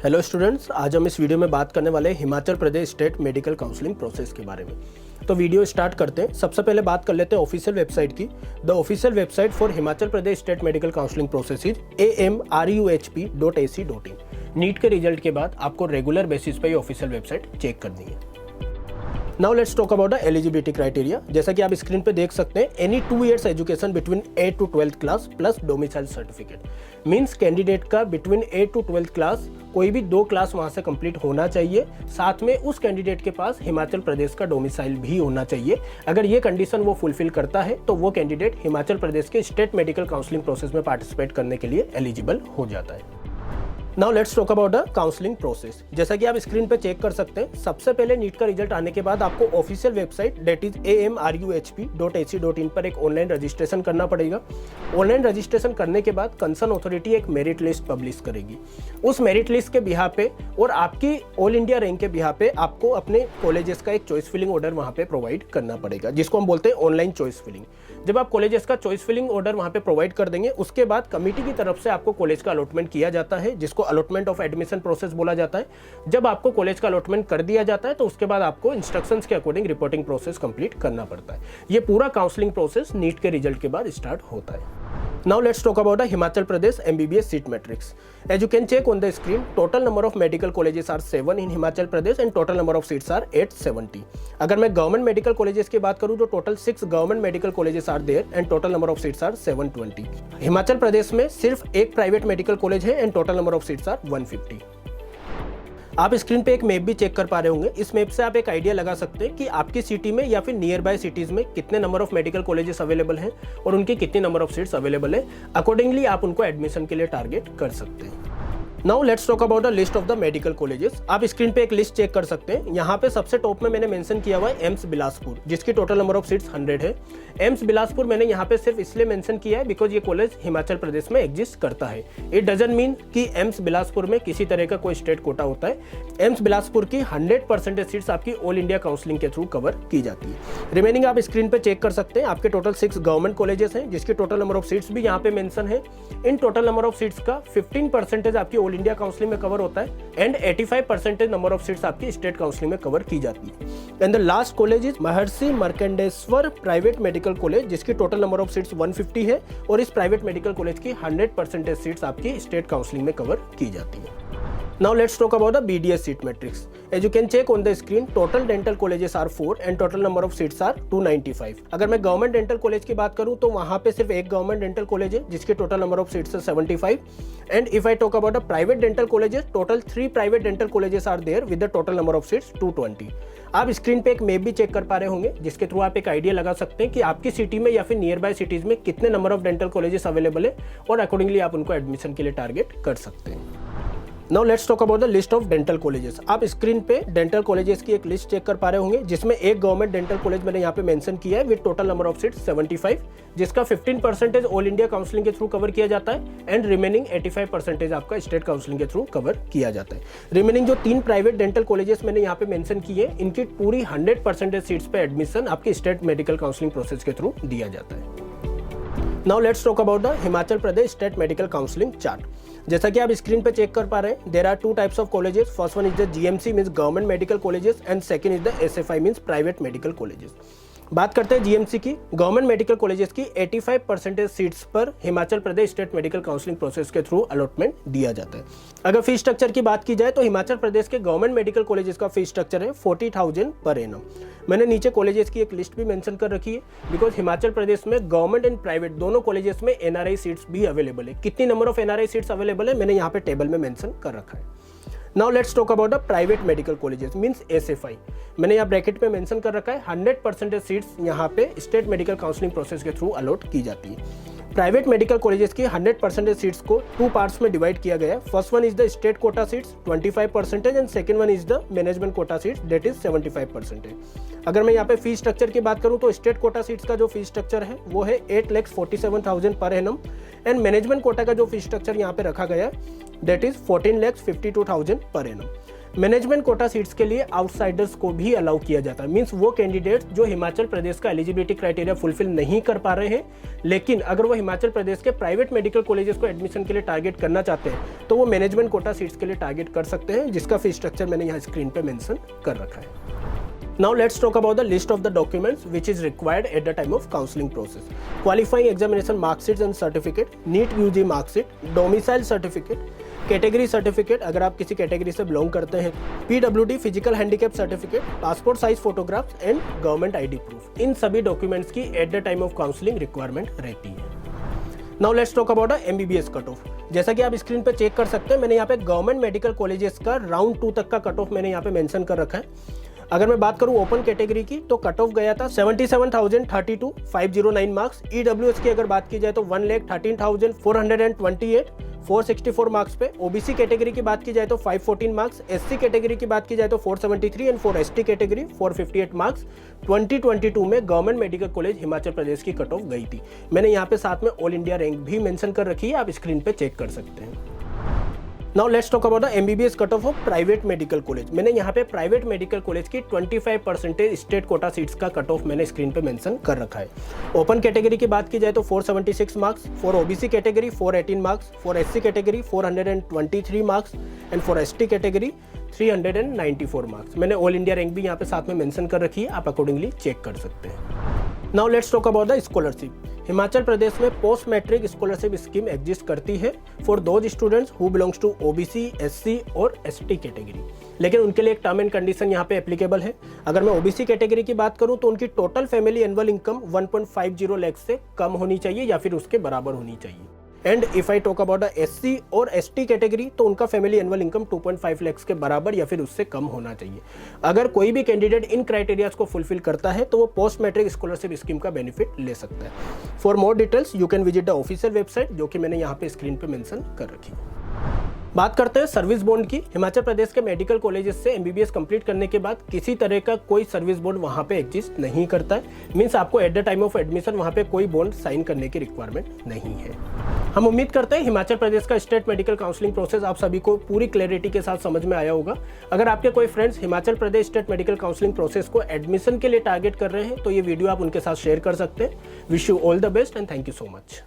Hello students, आज हम इस वीडियो में बात करने वाले हैं Himachal Pradesh state medical counselling process के बारे में। तो वीडियो स्टार्ट करते हैं। सबसे पहले बात कर लेते हैं ऑफिशियल वेबसाइट की। The official website for Himachal Pradesh state medical counselling process is amruhp.ac.in। NEET के रिजल्ट के बाद आपको रेगुलर बेसिस पे ये ऑफिशियल वेबसाइट चेक करनी है। Now let's talk about the eligibility criteria. जैसा कि आप स्क्रीन पे देख सकते हैं, any 2 years education between 8th to 12th class plus domicile certificate. Means candidate का between 8th to 12th class कोई भी 2 क्लास वहां से कंप्लीट होना चाहिए। साथ में उस कैंडिडेट के पास हिमाचल प्रदेश का डोमिसाइल भी होना चाहिए। अगर ये कंडीशन वो फुलफिल करता है तो वो कैंडिडेट हिमाचल प्रदेश के स्टेट मेडिकल काउंसलिंग प्रोसेस में पार्टिसिपेट करने के लिए एलिजिबल हो जाता है। Now let's talk about the counselling process. जैसा कि आप स्क्रीन पे चेक कर सकते हैं, सबसे पहले नीट का रिजल्ट आने के बाद आपको official website that is amruhp.ac.in पर एक ऑनलाइन रजिस्ट्रेशन करना पड़ेगा। ऑनलाइन रजिस्ट्रेशन करने के बाद कंसर्न अथॉरिटी एक मेरिट लिस्ट पब्लिश करेगी। उस मेरिट लिस्ट के बिहाफ पे और आपकी ऑल इंडिया रैंक के बिहाफ पे आपको अपने कॉलेजेस का एक चॉइस फिलिंग ऑर्डर वहाँ पे प्रोवाइड करना पड़ेगा, जिसको हम बोलते हैं ऑनलाइन चॉइस फिलिंग। जब आप कॉलेजेस का चॉइस फिलिंग ऑर्डर वहाँ पे प्रोवाइड कर देंगे, उसके बाद कमिटी की तरफ से आपको कॉलेज का अलॉटमेंट किया जाता है, जिसको अलॉटमेंट ऑफ एडमिशन प्रोसेस बोला जाता है। जब आपको कॉलेज का अलॉटमेंट कर दिया जाता है तो उसके बाद आपको इंस्ट्रक्शंस के अकॉर्डिंग रिपोर्टिंग प्रोसेस कंप्लीट करना पड़ता है। ये पूरा काउंसलिंग प्रोसेस नीट के रिजल्ट के बाद स्टार्ट होता है। Now let's talk about the Himachal Pradesh MBBS seat matrix. As you can check on the screen, total number of medical colleges are 7 in Himachal Pradesh and total number of seats are 870. अगर मैं government medical colleges की बात करूं तो total 6 government medical colleges are there and total number of seats are 720. Himachal Pradesh में सिर्फ एक private medical college है and total number of seats are 150. आप स्क्रीन पे एक मैप भी चेक कर पा रहे होंगे। इस मैप से आप एक आइडिया लगा सकते हैं कि आपकी सिटी में या फिर नियर बाय सिटीज में कितने number of medical colleges available हैं और उनकी कितनी नंबर ऑफ सीट्स अवेलेबल है। अकॉर्डिंगली आप उनको एडमिशन के लिए टारगेट कर सकते हैं। Now let's talk about the list of the medical colleges. आप स्क्रीन पे एक लिस्ट चेक कर सकते हैं। यहाँ पे सबसे टॉप में मैंने मेंशन किया हुआ है एम्स बिलासपुर, जिसकी टोटल नंबर ऑफ सीट्स 100 है। एम्स बिलासपुर मैंने यहाँ पे सिर्फ इसलिए मेंशन किया है बिकॉज ये कॉलेज हिमाचल प्रदेश में एग्जिस्ट करता है। इट डजंट मीन कि एम्स बिलासपुर में किसी तरह का कोई स्टेट कोटा होता है। एम्स बिलासपुर की 100% सीट्स आपकी ऑल इंडिया काउंसलिंग के थ्रू कवर की जाती है। रिमेनिंग आप स्क्रीन पे चेक कर सकते हैं। आपके टोटल 6 गवर्नमेंट कॉलेजेस हैं, जिसकी टोटल नंबर ऑफ सीट्स भी यहाँ पे मेंशन है। In total number of seats का 15% आपकी ऑल इंडिया काउंसलिंग में कवर होता है एंड 85% नंबर ऑफ सीट्स आपकी स्टेट काउंसलिंग में कवर की जाती है। And the last college is Maharshi Markandeshwar private medical college, जिसकी टोटल नंबर ऑफ सीट्स 150 है और इस प्राइवेट मेडिकल कॉलेज की 100% सीट्स आपकी स्टेट काउंसलिंग में कवर की जाती है। Now let's talk about the BDS seat matrix. As you can check on the screen, total dental colleges are 4 and total number of seats are 295. अगर मैं government dental college की बात करूं तो वहां पे सिर्फ एक गवर्नमेंट डेंटल कॉलेज है, जिसके टोटल नंबर ऑफ सीट्स है 75. And if I talk about the private dental colleges, total 3 private dental colleges are there with the total number of seats 220. आप स्क्रीन पे एक मैप भी चेक कर पा रहे होंगे, जिसके थ्रू आप एक आइडिया लगा सकते हैं कि आपकी सिटी में या फिर नियर बाय सिटीज में कितने number of dental colleges available है और अकॉर्डिंगली आप उनको एडमिशन के लिए टारगेट कर सकते हैं। Now let's talk about the list of dental colleges. आप स्क्रीन पे डेंटल कॉलेजेस की एक लिस्ट चेक कर पा रहे होंगे, जिसमें एक गवर्नमेंट डेंटल कॉलेज मैंने यहाँ पे मेंशन किया है with total number of seats 75, जिसका 15% ऑल इंडिया काउंसलिंग के थ्रू कवर किया जाता है एंड रिमेनिंग 85% आपका स्टेट काउंसलिंग के थ्रू कवर किया जाता है। रिमेनिंग जो 3 प्राइवेट डेंटल कॉलेजेस मैंने यहाँ पे मेंशन किए, इनकी पूरी 100% सीट्स पे एडमिशन आपकी स्टेट मेडिकल काउंसलिंग प्रोसेस के थ्रू दिया जाता है। Now let's talk about the Himachal Pradesh state medical counselling chart. जैसा कि आप स्क्रीन पे चेक कर पा रहे हैं, there are 2 types of colleges. First one is the GMC means government medical colleges and second is the SFI means private medical colleges. बात करते हैं जीएमसी की। गवर्नमेंट मेडिकल कॉलेजेस की 85% सीट्स पर Himachal Pradesh state medical counselling process के through allotment दिया जाता है। अगर फीस स्ट्रक्चर की बात की जाए तो हिमाचल प्रदेश के गवर्नमेंट मेडिकल कॉलेजेस का फीस स्ट्रक्चर है 40,000 पर एनम। मैंने नीचे कॉलेजेस की एक लिस्ट भी मेंशन कर रखी है बिकॉज हिमाचल प्रदेश में गवर्नमेंट एंड प्राइवेट दोनों कॉलेजेस में एनआरआई सीट्स भी अवेलेबल है। कितनी number of NRI seats available है मैंने यहाँ पे टेबल में मेंशन कर रखा है। Now let's talk about the private medical colleges means SFI. मैंने यहाँ ब्रैकेट में मेंशन कर रखा है 100% सीट्स यहाँ पे स्टेट मेडिकल काउंसलिंग प्रोसेस के थ्रू अलॉट की जाती है। प्राइवेट मेडिकल कॉलेजेस की 100% सीट्स को 2 पार्ट्स में डिवाइड किया गया है। First one is the state quota seats 25% and second one is the management quota seats that is 75%। अगर मैं यहाँ पे फीस स्ट्रक्चर की बात करूँ तो स्टेट कोटा सीट्स का जो फीस स्ट्रक्चर है वो है 8,47,000 per annum and management quota का जो फीस स्ट्रक्चर यहाँ पे रखा गया है that is 14,52,000 per annum. Management quota seats के लिए आउटसाइडर्स को भी अलाउ किया जाता है, मींस वो कैंडिडेट्स जो हिमाचल प्रदेश का एलिजिबिलिटी क्राइटेरिया फुलफिल नहीं कर पा रहे हैं, लेकिन अगर वो हिमाचल प्रदेश के प्राइवेट मेडिकल कॉलेजेस को एडमिशन के लिए टारगेट करना चाहते हैं तो वो मैनेजमेंट कोटा सीट्स के लिए टारगेट कर सकते हैं, जिसका फी स्ट्रक्चर मैंने यहाँ स्क्रीन पे मेंशन कर रखा है। Now let's talk about the list of the documents which is required at the time of counseling process. Qualifying examination mark sheets and certificate, NEET UG mark sheet, domicile certificate, category certificate अगर आप किसी category से belong करते हैं, PWD physical handicap certificate, passport size photographs and government ID proof, इन सभी documents की at the time of counselling requirement रहती है। Now let's talk about MBBS cut off. जैसा कि आप स्क्रीन पे चेक कर सकते हैं, मैंने यहाँ पे गवर्नमेंट मेडिकल कॉलेजेस का राउंड 2 तक का कट ऑफ मैंने यहाँ पे मेंशन कर रखा है। अगर मैं बात करूं ओपन कैटेगरी की तो कट ऑफ गया था 77,032 509 मार्क्स। EWS की अगर बात की जाए तो 1,13,428 464 मार्क्स पे। OBC कैटेगरी की बात की जाए तो 514 मार्क्स। SC कैटेगरी की बात की जाए तो 473 and for ST category 458 marks 2022 में government medical college Himachal Pradesh की कट ऑफ गई थी। मैंने यहाँ पे साथ में ऑल इंडिया रैंक भी मेंशन कर रखी है, आप स्क्रीन पे चेक कर सकते हैं। Now let's talk about the MBBS cut of of private medical college. मैंने यहाँ पे प्राइवेट मेडिकल कॉलेज की 25% स्टेट कोटा सीट्स का कट ऑफ मैंने स्क्रीन पे मेंशन कर रखा है। ओपन कैटेगरी की बात की जाए तो 476 marks, for OBC category 418 marks, for SC category 423 marks and for ST category 394 marks. मैंने ऑल इंडिया रैंक भी यहाँ पे साथ में मेंशन कर रखी है, आप अकॉर्डिंगली चेक कर सकते हैं। Now let's talk about the scholarship. Himachal Pradesh में post matric scholarship scheme exist करती है for those students who belongs to OBC, SC और ST कैटेगरी, लेकिन उनके लिए एक टर्म एंड कंडीशन यहाँ पे एप्लीकेबल है। अगर मैं OBC कैटेगरी की बात करूँ तो उनकी total family annual income 1.50 lakh से कम होनी चाहिए या फिर उसके बराबर होनी चाहिए। And if I talk about SC और ST कैटेगरी तो उनका फैमिली एनुअल इनकम 2.5 लाख के बराबर या फिर उससे कम होना चाहिए। अगर कोई भी कैंडिडेट इन क्राइटेरियाज को फुलफिल करता है तो वो पोस्ट मैट्रिक स्कॉलरशिप स्कीम का बेनिफिट ले सकता है। For more details you can visit the official website, जो कि मैंने यहाँ पे स्क्रीन पे मेंशन कर रखी है। बात करते हैं सर्विस बॉन्ड की। हिमाचल प्रदेश के मेडिकल कॉलेजेस से MBBS कंप्लीट करने के बाद किसी तरह का कोई सर्विस बॉन्ड वहाँ पे एग्जिस्ट नहीं करता है, मींस आपको eight the time of admission वहाँ पे कोई बॉन्ड साइन करने की रिक्वायरमेंट नहीं है। हम उम्मीद करते हैं हिमाचल प्रदेश का स्टेट मेडिकल काउंसलिंग प्रोसेस आप सभी को पूरी क्लैरिटी के साथ समझ में आया होगा। अगर आपके कोई friends Himachal Pradesh state medical counselling process को एडमिशन के लिए टारगेट कर रहे हैं तो ये वीडियो आप उनके साथ शेयर कर सकते हैं। Wish you all the best and thank you so much.